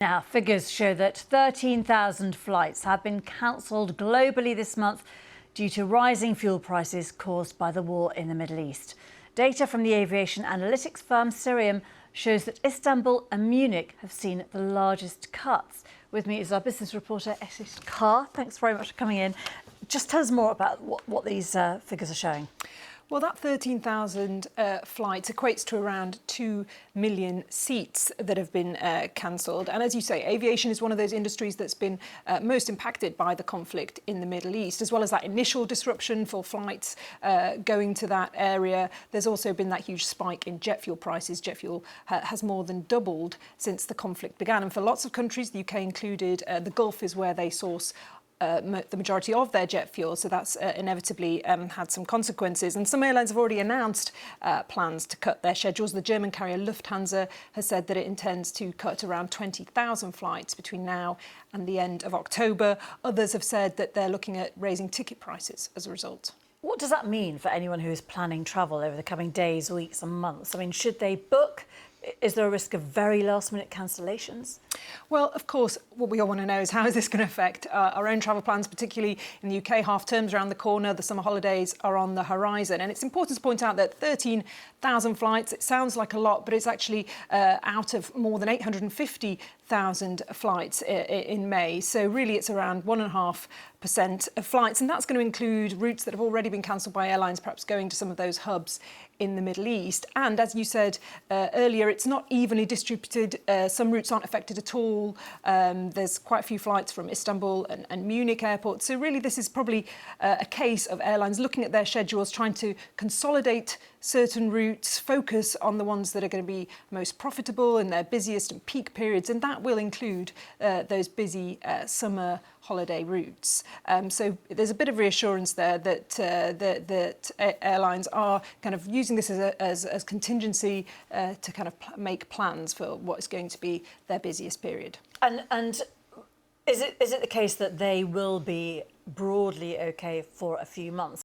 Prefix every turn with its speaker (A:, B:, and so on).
A: Now, figures show that 13,000 flights have been cancelled globally this month due to rising fuel prices caused by the war in the Middle East. Data from the aviation analytics firm Cirium shows that Istanbul and Munich have seen the largest cuts. With me is our business reporter, Eshish Carr. Thanks very much for coming in. Just tell us more about what these figures are showing.
B: Well, that 13,000 flights equates to around 2 million seats that have been cancelled. And as you say, aviation is one of those industries that's been most impacted by the conflict in the Middle East, as well as that initial disruption for flights going to that area. There's also been that huge spike in jet fuel prices. Jet fuel has more than doubled since the conflict began. And for lots of countries, the UK included, the Gulf is where they source the majority of their jet fuel, so that's inevitably had some consequences. And some airlines have already announced plans to cut their schedules. The German carrier Lufthansa has said that it intends to cut around 20,000 flights between now and the end of October. Others have said that they're looking at raising ticket prices as a result.
A: What does that mean for anyone who is planning travel over the coming days, weeks and months? I mean, should they book? Is there a risk of very last-minute cancellations?
B: Well, of course, what we all want to know is how is this going to affect our own travel plans, particularly in the UK. Half terms around the corner, the summer holidays are on the horizon. And it's important to point out that 13,000 flights, it sounds like a lot, but it's actually out of more than 850,000 flights in May. So really it's around 1.5% of flights. And that's going to include routes that have already been cancelled by airlines, perhaps going to some of those hubs in the Middle East. And as you said earlier, it's not evenly distributed. Some routes aren't affected at all. There's quite a few flights from Istanbul and Munich airports. So really this is probably a case of airlines looking at their schedules, trying to consolidate certain routes, focus on the ones that are going to be most profitable in their busiest and peak periods, and that will include those busy summer holiday routes. So there's a bit of reassurance there that airlines are kind of using this as contingency to kind of make plans for what is going to be their busiest period.
A: And is it the case that they will be broadly okay for a few months?